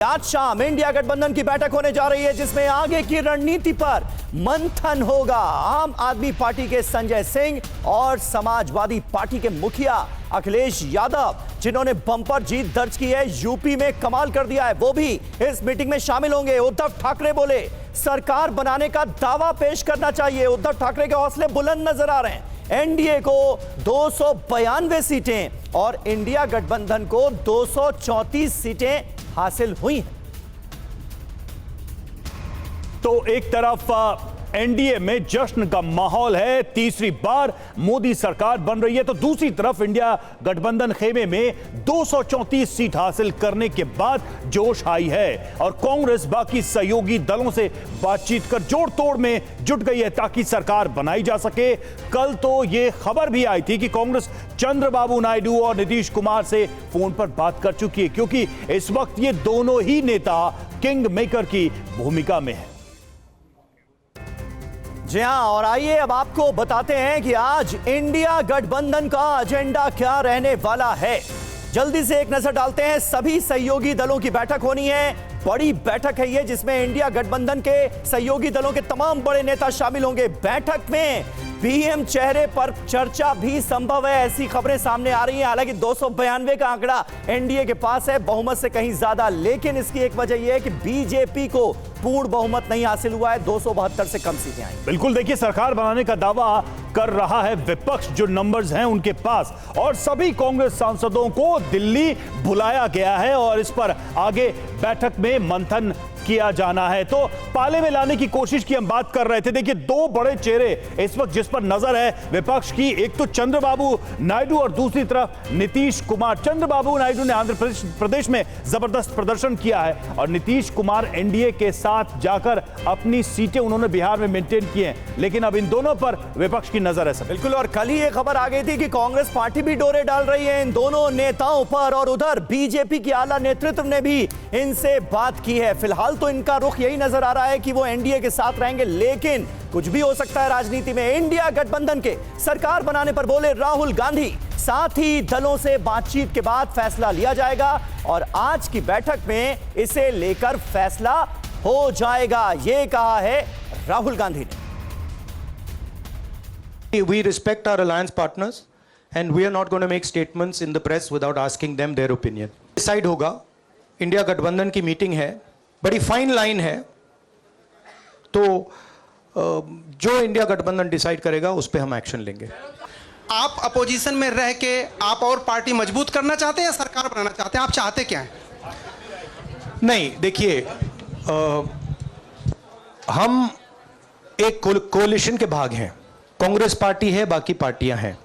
आज शाम इंडिया गठबंधन की बैठक होने जा रही है, जिसमें आगे की रणनीति पर मंथन होगा। आम आदमी पार्टी के संजय सिंह और समाजवादी पार्टी के मुखिया अखिलेश यादव, जिन्होंने बम्पर जीत दर्ज की है, यूपी में कमाल कर दिया है, वो भी इस मीटिंग में शामिल होंगे। उद्धव ठाकरे बोले सरकार बनाने का दावा पेश करना चाहिए। उद्धव ठाकरे के हौसले बुलंद नजर आ रहे हैं। एनडीए को 292 सीटें और इंडिया गठबंधन को 234 सीटें हासिल हुई हैं। तो एक तरफ एनडीए में जश्न का माहौल है, तीसरी बार मोदी सरकार बन रही है, तो दूसरी तरफ इंडिया गठबंधन खेमे में 234 सीट हासिल करने के बाद जोश आई है और कांग्रेस बाकी सहयोगी दलों से बातचीत कर जोड़ तोड़ में जुट गई है ताकि सरकार बनाई जा सके। कल तो यह खबर भी आई थी कि कांग्रेस चंद्रबाबू नायडू और नीतीश कुमार से फोन पर बात कर चुकी है, क्योंकि इस वक्त ये दोनों ही नेता किंग मेकर की भूमिका में है। जी हां, और आइए अब आपको बताते हैं कि आज इंडिया गठबंधन का एजेंडा क्या रहने वाला है। जल्दी से एक नजर डालते हैं। सभी सहयोगी दलों की बैठक होनी है, बड़ी बैठक है ये, जिसमें इंडिया गठबंधन के सहयोगी दलों के तमाम बड़े नेता शामिल होंगे। बैठक में पीएम चेहरे पर चर्चा भी संभव है, ऐसी खबरें सामने आ रही हैं। हालांकि 292 का आंकड़ा एनडीए के पास है, बहुमत से कहीं ज्यादा, लेकिन इसकी एक वजह यह है कि बीजेपी को पूर्ण बहुमत नहीं हासिल हुआ है, 272 से कम सीटें आई। बिल्कुल, देखिए सरकार बनाने का दावा कर रहा है विपक्ष, जो नंबर्स हैं उनके पास, और सभी कांग्रेस सांसदों को दिल्ली बुलाया गया है और इस पर आगे बैठक में मंथन किया जाना है। तो पाले में लाने की कोशिश की हम बात कर रहे थे। देखिए दो बड़े चेहरे इस वक्त जिस पर नजर है विपक्ष की, एक तो चंद्रबाबू नायडू और दूसरी तरफ नीतीश कुमार। चंद्रबाबू नायडू ने आंध्र प्रदेश में जबरदस्त प्रदर्शन किया है और नीतीश कुमार एनडीए के साथ जाकर अपनी सीटें उन्होंने बिहार में मेंटेन की हैं, लेकिन अब इन दोनों पर विपक्ष की नजर है सब। बिल्कुल, और कल ही ये खबर आ गई थी कि कांग्रेस पार्टी भी डोरे डाल रही है इन दोनों नेताओं पर, और उधर बीजेपी की आला नेतृत्व ने भी इनसे बात की है। फिलहाल तो इनका रुख यही नजर आ रहा है कि वो एनडीए के साथ रहेंगे, लेकिन कुछ भी हो सकता है राजनीति में। इंडिया गठबंधन के सरकार बनाने पर बोले राहुल गांधी, साथ ही दलों से बातचीत के बाद फैसला लिया जाएगा और आज की बैठक में इसे लेकर फैसला हो जाएगा, ये कहा है राहुल गांधी ने। We respect our alliance partners and we are not going to make statements in the press without asking them their opinion. Decide होगा, इंडिया गठबंधन की मीटिंग है, बड़ी फाइन लाइन है, तो जो इंडिया गठबंधन डिसाइड करेगा उस पर हम एक्शन लेंगे। आप अपोजिशन में रह के आप और पार्टी मजबूत करना चाहते हैं या सरकार बनाना चाहते हैं? आप चाहते क्या हैं? नहीं, देखिए, हम एक कोलिशन के भाग हैं। कांग्रेस पार्टी है, बाकी पार्टियां हैं,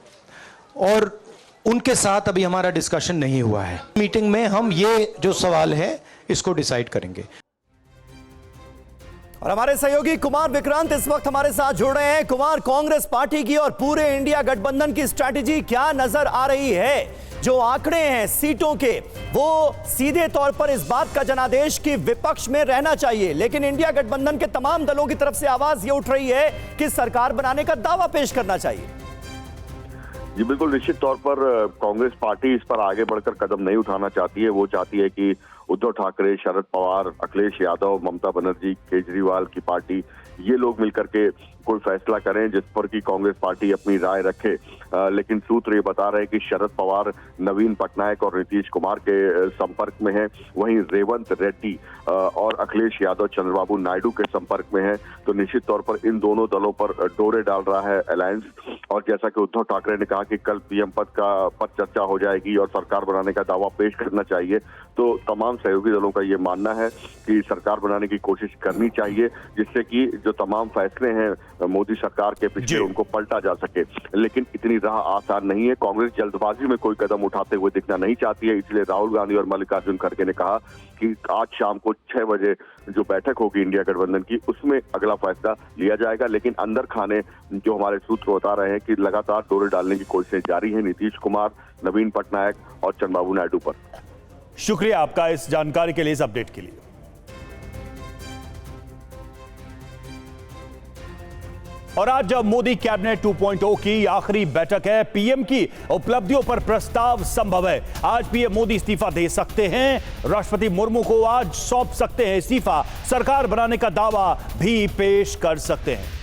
और उनके साथ अभी हमारा डिस्कशन नहीं हुआ है। मीटिंग में हम ये जो सवाल है इसको डिसाइड करेंगे। और हमारे सहयोगी कुमार विक्रांत इस वक्त हमारे साथ जुड़ रहे हैं। कुमार, कांग्रेस पार्टी की और पूरे इंडिया गठबंधन की स्ट्रैटेजी क्या नजर आ रही है? जो आंकड़े हैं सीटों के, वो सीधे तौर पर इस बात का जनादेश कि विपक्ष में रहना चाहिए, लेकिन इंडिया गठबंधन के तमाम दलों की तरफ से आवाज ये उठ रही है कि सरकार बनाने का दावा पेश करना चाहिए। जी बिल्कुल, निश्चित तौर पर कांग्रेस पार्टी इस पर आगे बढ़कर कदम नहीं उठाना चाहती है। वो चाहती है कि उद्धव ठाकरे, शरद पवार, अखिलेश यादव, ममता बनर्जी, केजरीवाल की पार्टी, ये लोग मिलकर के कोई फैसला करें जिस पर कि कांग्रेस पार्टी अपनी राय रखे। लेकिन सूत्र ये बता रहे हैं कि शरद पवार नवीन पटनायक और नीतीश कुमार के संपर्क में है, वहीं रेवंत रेड्डी और अखिलेश यादव चंद्रबाबू नायडू के संपर्क में है। तो निश्चित तौर पर इन दोनों दलों पर डोरे डाल रहा है अलायंस। और जैसा कि उद्धव ठाकरे ने कहा कि कल पीएम पद पर चर्चा हो जाएगी और सरकार बनाने का दावा पेश करना चाहिए, तो तमाम सहयोगी दलों का ये मानना है कि सरकार बनाने की कोशिश करनी चाहिए, जिससे कि जो तमाम फैसले हैं मोदी सरकार के पिछले उनको पलटा जा सके। लेकिन इतनी राह आसान नहीं है। कांग्रेस जल्दबाजी में कोई कदम उठाते हुए दिखना नहीं चाहती है, इसलिए राहुल गांधी और मल्लिकार्जुन खड़गे ने कहा कि आज शाम को 6 बजे जो बैठक होगी इंडिया गठबंधन की, उसमें अगला फैसला लिया जाएगा। लेकिन अंदर खाने जो हमारे सूत्र बता रहे हैं कि लगातार डोरे डालने की कोशिशें जारी है नीतीश कुमार, नवीन पटनायक और चंद्रबाबू नायडू पर। शुक्रिया आपका इस जानकारी के लिए, इस अपडेट के लिए। और आज जब मोदी कैबिनेट 2.0 की आखिरी बैठक है, पीएम की उपलब्धियों पर प्रस्ताव संभव है। आज पीएम मोदी इस्तीफा दे सकते हैं, राष्ट्रपति मुर्मू को आज सौंप सकते हैं इस्तीफा, सरकार बनाने का दावा भी पेश कर सकते हैं।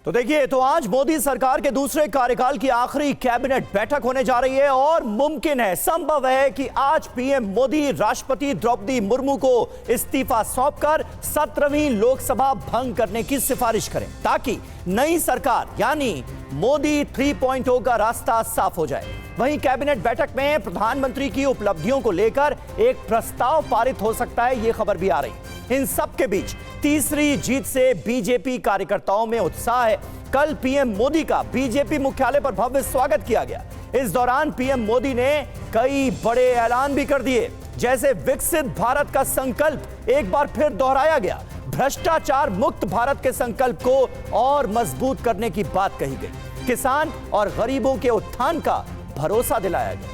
तो देखिए, तो आज मोदी सरकार के दूसरे कार्यकाल की आखिरी कैबिनेट बैठक होने जा रही है और मुमकिन है, संभव है कि आज पीएम मोदी राष्ट्रपति द्रौपदी मुर्मू को इस्तीफा सौंपकर 17वीं लोकसभा भंग करने की सिफारिश करें, ताकि नई सरकार यानी मोदी 3.0 का रास्ता साफ हो जाए। वहीं कैबिनेट बैठक में प्रधानमंत्री की उपलब्धियों को लेकर एक प्रस्ताव पारित हो सकता है, यह खबर भी आ रही। इन सब के बीच तीसरी जीत से बीजेपी कार्यकर्ताओं में उत्साह है। कल पीएम मोदी का बीजेपी मुख्यालय पर भव्य स्वागत किया गया। इस दौरान पीएम मोदी ने कई बड़े ऐलान भी कर दिए, जैसे विकसित भारत का संकल्प एक बार फिर दोहराया गया, भ्रष्टाचार मुक्त भारत के संकल्प को और मजबूत करने की बात कही गई, किसान और गरीबों के उत्थान का भरोसा दिलाया गया।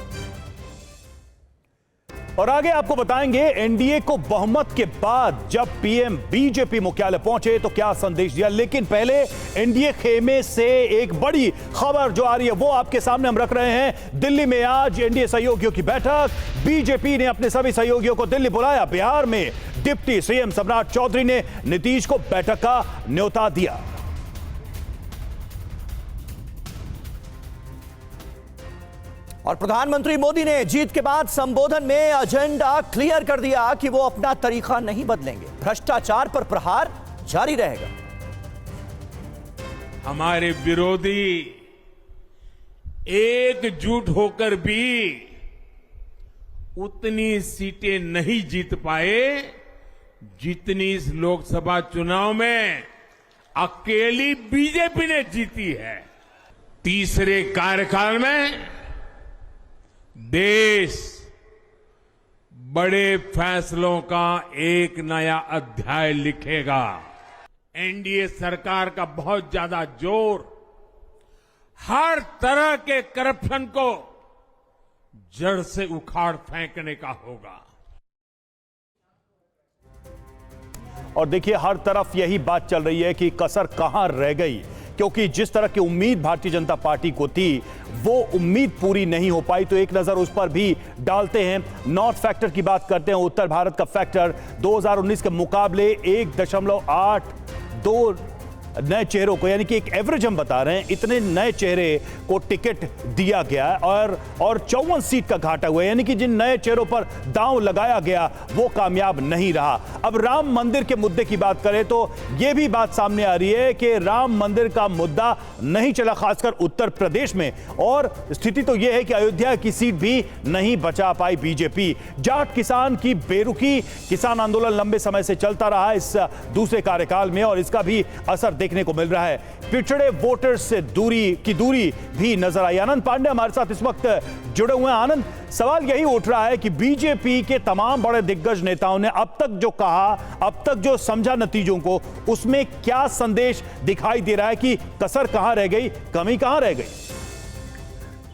और आगे आपको बताएंगे एनडीए को बहुमत के बाद जब पीएम बीजेपी मुख्यालय पहुंचे तो क्या संदेश दिया। लेकिन पहले एनडीए खेमे से एक बड़ी खबर जो आ रही है वो आपके सामने हम रख रहे हैं। दिल्ली में आज एनडीए सहयोगियों की बैठक, बीजेपी ने अपने सभी सहयोगियों को दिल्ली बुलाया। बिहार में डिप्टी सीएम सम्राट चौधरी ने नीतीश को बैठक का न्योता दिया। और प्रधानमंत्री मोदी ने जीत के बाद संबोधन में एजेंडा क्लियर कर दिया कि वो अपना तरीका नहीं बदलेंगे, भ्रष्टाचार पर प्रहार जारी रहेगा। हमारे विरोधी एकजुट होकर भी उतनी सीटें नहीं जीत पाए जितनी इस लोकसभा चुनाव में अकेली बीजेपी ने जीती है। तीसरे कार्यकाल में देश बड़े फैसलों का एक नया अध्याय लिखेगा। एनडीए सरकार का बहुत ज्यादा जोर हर तरह के करप्शन को जड़ से उखाड़ फेंकने का होगा। और देखिए, हर तरफ यही बात चल रही है कि कसर कहां रह गई, क्योंकि जिस तरह की उम्मीद भारतीय जनता पार्टी को थी वो उम्मीद पूरी नहीं हो पाई। तो एक नजर उस पर भी डालते हैं। नॉर्थ फैक्टर की बात करते हैं। उत्तर भारत का फैक्टर 2019 के मुकाबले 1.82 नए चेहरों को, यानी कि एक एवरेज हम बता रहे हैं, इतने नए चेहरे को टिकट दिया गया और 54 सीट का घाटा हुआ, यानी कि जिन नए चेहरों पर दांव लगाया गया वो कामयाब नहीं रहा। अब राम मंदिर के मुद्दे की बात करें तो यह भी बात सामने आ रही है कि राम मंदिर का मुद्दा नहीं चला, खासकर उत्तर प्रदेश में, और स्थिति तो यह है कि अयोध्या की सीट भी नहीं बचा पाई बीजेपी। जाट किसान की बेरुखी, किसान आंदोलन लंबे समय से चलता रहा इस दूसरे कार्यकाल में और इसका भी असर देखने को मिल रहा है। पिछड़े वोटर्स से दूरी भी नजर आई। आनंद पांडे हमारे साथ इस वक्त जुड़े हुए हैं। आनंद, सवाल यही उठ रहा है कि बीजेपी के तमाम बड़े दिग्गज नेताओं ने अब तक जो कहा, अब तक जो समझा नतीजों को, उसमें क्या संदेश दिखाई दे रहा है कि कसर कहां रह गई, कमी कहां रह गई?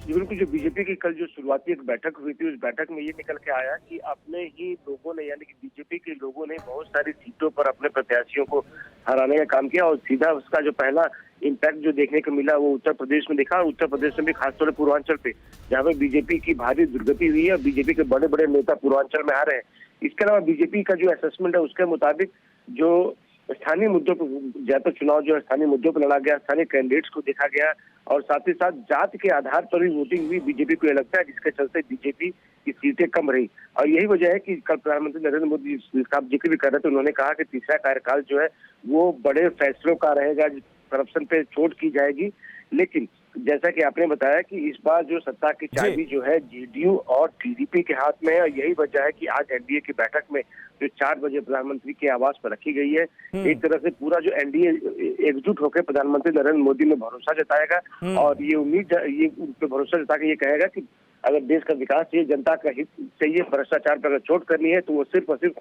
बिल्कुल, जो बीजेपी की कल जो शुरुआती एक बैठक हुई थी, उस बैठक में ये निकल के आया कि अपने ही लोगों ने, यानी कि बीजेपी के लोगों ने बहुत सारी सीटों पर अपने प्रत्याशियों को हराने का काम किया और सीधा उसका जो पहला इम्पैक्ट जो देखने को मिला वो उत्तर प्रदेश में दिखा। उत्तर प्रदेश में भी खासतौर पर पूर्वांचल पे, जहाँ पे बीजेपी की भारी दुर्गति हुई है और बीजेपी के बड़े बड़े नेता पूर्वांचल में आ रहे हैं। इसके अलावा बीजेपी का जो असेसमेंट है उसके मुताबिक जो स्थानीय मुद्दों पर, ज्यादातर चुनाव जो है स्थानीय मुद्दों पर लड़ा गया, स्थानीय कैंडिडेट्स को देखा गया और साथ ही साथ जात के आधार पर भी वोटिंग हुई बीजेपी को, यह लगता है जिसके चलते बीजेपी की सीटें कम रही। और यही वजह है कि कल प्रधानमंत्री नरेंद्र मोदी जिसका आप जिक्र भी कर रहे थे, उन्होंने कहा कि तीसरा कार्यकाल जो है वो बड़े फैसलों का रहेगा, करप्शन पे चोट की जाएगी। लेकिन जैसा कि आपने बताया कि इस बार जो सत्ता की चाबी जो है जेडीयू और टीडीपी के हाथ में है और यही वजह है कि आज एनडीए की बैठक में जो 4 बजे प्रधानमंत्री के आवास पर रखी गई है, एक तरह से पूरा जो एनडीए एकजुट होकर प्रधानमंत्री नरेंद्र मोदी में भरोसा जताएगा और ये उम्मीद, ये उन पर भरोसा जता के ये कहेगा कि अगर देश का विकास चाहिए, जनता का हित चाहिए, भ्रष्टाचार पर अगर चोट करनी है तो वो सिर्फ और सिर्फ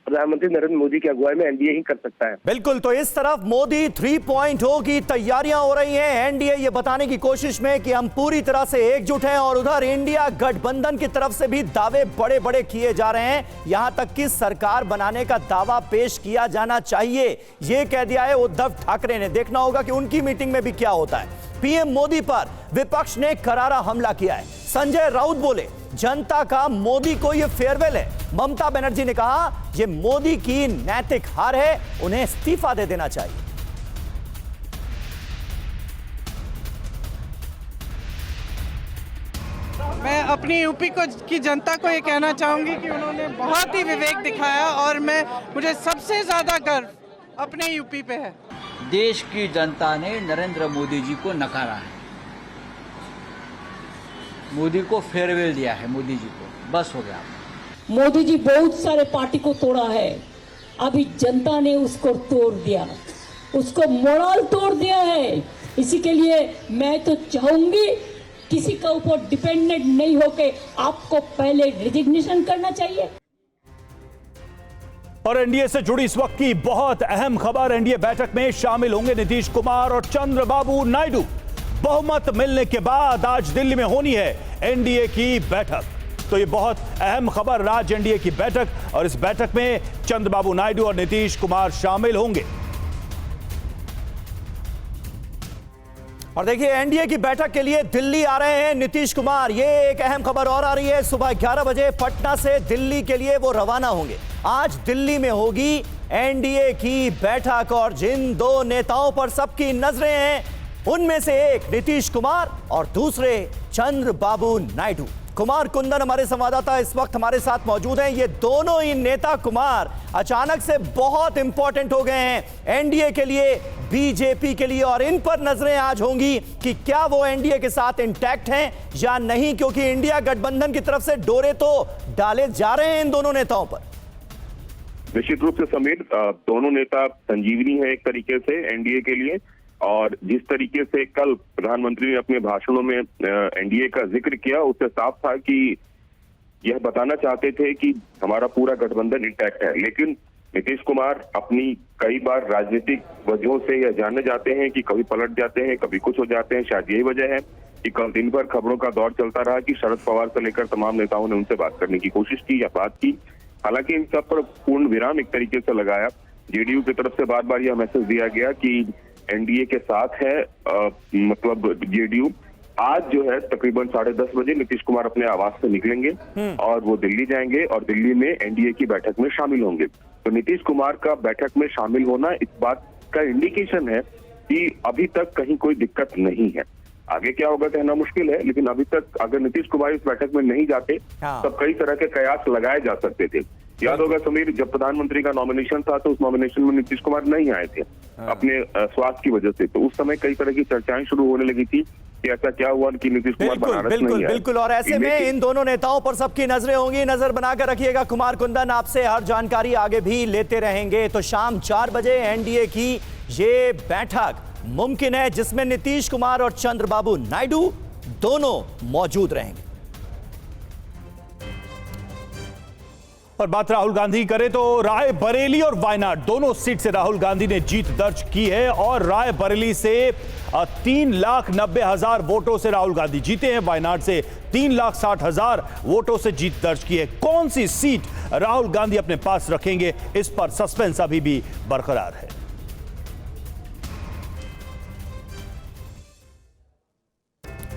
प्रधानमंत्री नरेंद्र मोदी की अगुवाई में एनडीए ही कर सकता है। बिल्कुल, तो इस तरफ मोदी 3.0 की तैयारियां हो रही हैं, एनडीए ये बताने की कोशिश में कि हम पूरी तरह से एकजुट हैं, और उधर इंडिया गठबंधन की तरफ से भी दावे बड़े बड़े किए जा रहे हैं। यहां तक कि सरकार बनाने का दावा पेश किया जाना चाहिए, ये कह दिया है उद्धव ठाकरे ने। देखना होगा कि उनकी मीटिंग में भी क्या होता है। पीएम मोदी पर विपक्ष ने करारा हमला किया है। संजय राउत बोले, जनता का मोदी को यह फेयरवेल है। ममता बनर्जी ने कहा, यह मोदी की नैतिक हार है, उन्हें इस्तीफा दे देना चाहिए। मैं अपनी यूपी की जनता को ये कहना चाहूंगी कि उन्होंने बहुत ही विवेक दिखाया, और मुझे सबसे ज्यादा गर्व अपने यूपी पे है। देश की जनता ने नरेंद्र मोदी जी को नकारा है, मोदी को फेयरवेल दिया है, मोदी जी को बस हो गया। मोदी जी बहुत सारे पार्टी को तोड़ा है, अभी जनता ने उसको तोड़ दिया, उसको मोरल तोड़ दिया है। इसी के लिए मैं तो चाहूंगी किसी का ऊपर डिपेंडेंट नहीं होके आपको पहले रिजिग्नेशन करना चाहिए। और एनडीए से जुड़ी इस वक्त की बहुत अहम खबर, एनडीए बैठक में शामिल होंगे नीतीश कुमार और चंद्रबाबू नायडू। बहुमत मिलने के बाद आज दिल्ली में होनी है एनडीए की बैठक। तो ये बहुत अहम खबर, राज्य एनडीए की बैठक, और इस बैठक में चंद्रबाबू नायडू और नीतीश कुमार शामिल होंगे। और देखिए, एनडीए की बैठक के लिए दिल्ली आ रहे हैं नीतीश कुमार। ये एक अहम खबर और आ रही है, सुबह 11 बजे पटना से दिल्ली के लिए वो रवाना होंगे। आज दिल्ली में होगी एनडीए की बैठक, और जिन दो नेताओं पर सबकी नजरें हैं, उनमें से एक नीतीश कुमार और दूसरे चंद्रबाबू नायडू। कुमार कुंदन हमारे संवाददाता इस वक्त हमारे साथ मौजूद हैं। ये दोनों ही नेता कुमार अचानक से बहुत इंपॉर्टेंट हो गए हैं एनडीए के लिए, बीजेपी के लिए, और इन पर नजरें आज होंगी कि क्या वो एनडीए के साथ इंटैक्ट हैं या नहीं, क्योंकि इंडिया गठबंधन की तरफ से डोरे तो डाले जा रहे हैं इन दोनों नेताओं पर। निश्चित रूप से समीर, दोनों नेता संजीवनी है एक तरीके से एनडीए के लिए, और जिस तरीके से कल प्रधानमंत्री ने अपने भाषणों में एनडीए का जिक्र किया, उससे साफ था कि यह बताना चाहते थे कि हमारा पूरा गठबंधन इंटैक्ट है। लेकिन नीतीश कुमार अपनी कई बार राजनीतिक वजहों से यह जानने जाते हैं कि कभी पलट जाते हैं, कभी कुछ हो जाते हैं। शायद यही वजह है कि कल दिन भर खबरों का दौर चलता रहा कि शरद पवार से लेकर तमाम नेताओं ने उनसे बात करने की कोशिश की या बात की। हालांकि इन सब पर पूर्ण विराम एक तरीके से लगाया। जेडीयू की तरफ से बार बार यह मैसेज दिया गया कि एनडीए के साथ है, मतलब जेडीयू। आज जो है तकरीबन 10:30 बजे नीतीश कुमार अपने आवास से निकलेंगे और वो दिल्ली जाएंगे और दिल्ली में एनडीए की बैठक में शामिल होंगे। तो नीतीश कुमार का बैठक में शामिल होना इस बात का इंडिकेशन है कि अभी तक कहीं कोई दिक्कत नहीं है। आगे क्या होगा कहना मुश्किल है, लेकिन अभी तक अगर नीतीश कुमार इस बैठक में नहीं जाते तब कई तरह के कयास लगाए जा सकते थे। याद होगा समीर, जब प्रधानमंत्री का नॉमिनेशन था तो उस नॉमिनेशन में नीतीश कुमार नहीं आए थे अपने स्वास्थ्य की वजह से। तो उस समय कई तरह की चर्चाएं शुरू होने लगी थी कि ऐसा क्या हुआ कि नीतीश कुमार बनारस नहीं आए। बिल्कुल, और ऐसे में इन दोनों नेताओं पर सबकी नजरें होंगी। नजर बनाकर रखिएगा। कुमार कुंदन आपसे हर जानकारी आगे भी लेते रहेंगे। तो शाम 4 बजे एनडीए की ये बैठक मुमकिन है जिसमें नीतीश कुमार और चंद्रबाबू नायडू दोनों मौजूद रहेंगे। और बात राहुल गांधी की करें तो रायबरेली और वायनाड दोनों सीट से राहुल गांधी ने जीत दर्ज की है, और रायबरेली से 3,90,000 वोटों से राहुल गांधी जीते हैं। वायनाड से 3,60,000 वोटों से जीत दर्ज की है। कौन सी सीट राहुल गांधी अपने पास रखेंगे, इस पर सस्पेंस अभी भी बरकरार है।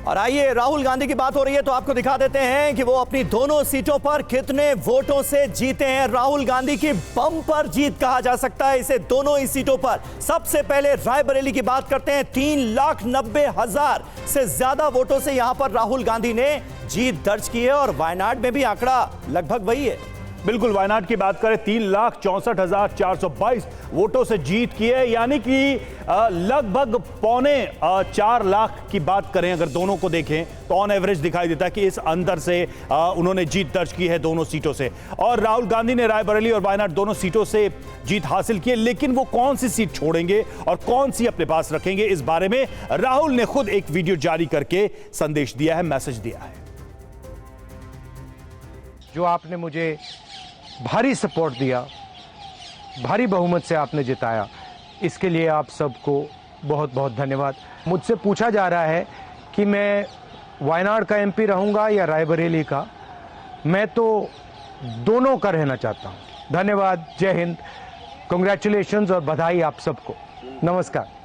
और आइए, राहुल गांधी की बात हो रही है तो आपको दिखा देते हैं कि वो अपनी दोनों सीटों पर कितने वोटों से जीते हैं। राहुल गांधी की बम्पर जीत कहा जा सकता है इसे, दोनों ही सीटों पर। सबसे पहले रायबरेली की बात करते हैं। 3,90,000 से ज्यादा वोटों से यहां पर राहुल गांधी ने जीत दर्ज की है, और वायनाड में भी आंकड़ा लगभग वही है। बिल्कुल, वायनाड की बात करें 3,64,422 वोटों से जीत की है, यानी कि लगभग 3.25 लाख की बात करें अगर दोनों को देखें तो ऑन एवरेज दिखाई देता है कि इस अंदर से उन्होंने जीत दर्ज की है दोनों सीटों से। और राहुल गांधी ने रायबरेली और वायनाड दोनों सीटों से जीत हासिल की है, लेकिन वो कौन सी सीट छोड़ेंगे और कौन सी अपने पास रखेंगे, इस बारे में राहुल ने खुद एक वीडियो जारी करके संदेश दिया है, मैसेज दिया है। जो आपने मुझे भारी सपोर्ट दिया, भारी बहुमत से आपने जिताया, इसके लिए आप सबको बहुत बहुत धन्यवाद। मुझसे पूछा जा रहा है कि मैं वायनाड का एमपी रहूंगा या रायबरेली का। मैं तो दोनों का रहना चाहता हूं। धन्यवाद, जय हिंद, कांग्रेचुलेशंस और बधाई आप सबको। नमस्कार।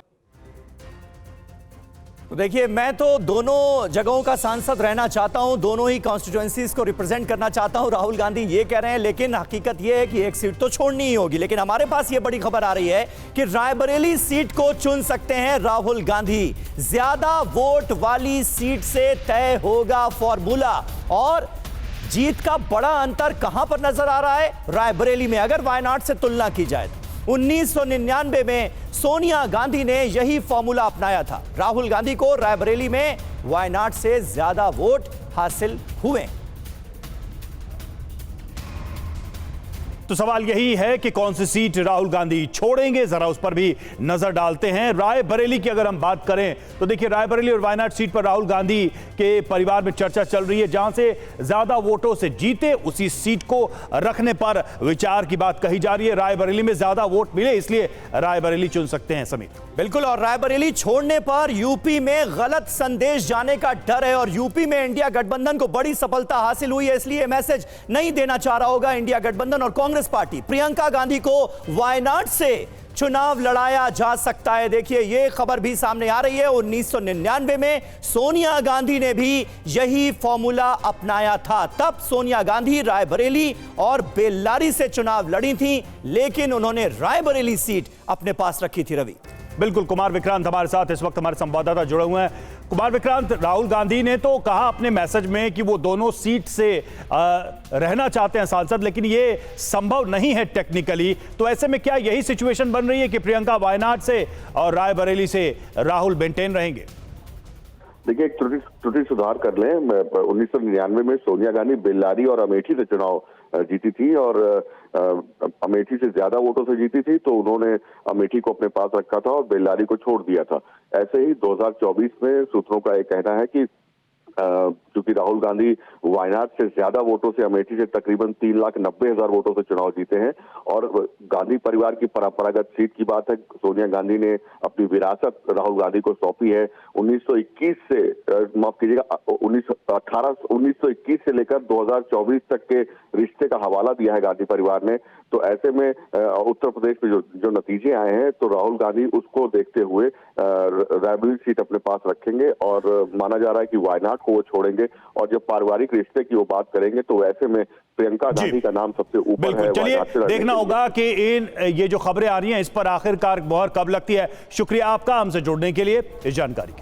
तो देखिए, मैं तो दोनों जगहों का सांसद रहना चाहता हूं, दोनों ही कॉन्स्टिट्यूएंसीज को रिप्रेजेंट करना चाहता हूं, राहुल गांधी ये कह रहे हैं। लेकिन हकीकत ये है कि एक सीट तो छोड़नी ही होगी। लेकिन हमारे पास ये बड़ी खबर आ रही है कि रायबरेली सीट को चुन सकते हैं राहुल गांधी। ज्यादा वोट वाली सीट से तय होगा फॉर्मूला। और जीत का बड़ा अंतर कहां पर नजर आ रहा है? रायबरेली में। अगर वायनाड से तुलना की जाए, 1999 में सोनिया गांधी ने यही फॉर्मूला अपनाया था। राहुल गांधी को रायबरेली में वायनाड से ज्यादा वोट हासिल हुए। तो सवाल यही है कि कौन सी सीट राहुल गांधी छोड़ेंगे, जरा उस पर भी नजर डालते हैं। रायबरेली की अगर हम बात करें तो देखिए, रायबरेली और वायनाड सीट पर राहुल गांधी के परिवार में चर्चा चल रही है। जहां से ज्यादा वोटों से जीते उसी सीट को रखने पर विचार की बात कही जा रही है। रायबरेली में ज्यादा वोट मिले इसलिए रायबरेली चुन सकते हैं समीर। बिल्कुल, और रायबरेली छोड़ने पर यूपी में गलत संदेश जाने का डर है। और यूपी में इंडिया गठबंधन को बड़ी सफलता हासिल हुई है, इसलिए मैसेज नहीं देना चाह रहा होगा इंडिया गठबंधन और कांग्रेस पार्टी। प्रियंका गांधी को वायनाड से चुनाव लड़ाया जा सकता है। देखिए, यह खबर भी सामने आ रही है। 1999 में सोनिया गांधी ने भी यही फॉर्मूला अपनाया था। तब सोनिया गांधी रायबरेली और बेल्लारी से चुनाव लड़ी थी, लेकिन उन्होंने रायबरेली सीट अपने पास रखी थी। रवि, बिल्कुल, कुमार विक्रांत हमारे साथ इस वक्त हमारे संवाददाता जुड़े हुए हैं। कुमार विक्रांत, राहुल गांधी ने तो कहा अपने मैसेज में कि वो दोनों सीट से रहना चाहते हैं सांसद, लेकिन ये संभव नहीं है टेक्निकली। तो ऐसे में क्या यही सिचुएशन बन रही है कि प्रियंका वायनाड से और रायबरेली से राहुल मेंटेन रहेंगे? देखिए, एक त्रुटि सुधार कर लें। 1999 में सोनिया गांधी बेल्लारी और अमेठी से चुनाव जीती थी और अमेठी से ज्यादा वोटों से जीती थी, तो उन्होंने अमेठी को अपने पास रखा था और बेल्लारी को छोड़ दिया था। ऐसे ही 2024 में सूत्रों का एक कहना है कि क्योंकि राहुल गांधी वायनाड से ज्यादा वोटों से अमेठी से तकरीबन 3,90,000 वोटों से चुनाव जीते हैं और गांधी परिवार की परंपरागत सीट की बात है। सोनिया गांधी ने अपनी विरासत राहुल गांधी को सौंपी है। 1921 से माफ कीजिएगा 1921 से लेकर 2024 तक के रिश्ते का हवाला दिया है गांधी परिवार ने। तो ऐसे में उत्तर प्रदेश में जो नतीजे आए हैं, तो राहुल गांधी उसको देखते हुए रायबरेली सीट अपने पास रखेंगे और माना जा रहा है कि वायनाड को वो छोड़ेंगे। और जब पारिवारिक रिश्ते की वो बात करेंगे तो ऐसे में प्रियंका गांधी का नाम सबसे ऊपर है। चलिए देखना होगा कि ये जो खबरें आ रही हैं इस पर आखिरकार मोहर कब लगती है। शुक्रिया आपका हमसे जुड़ने के लिए, इस जानकारी के लिए।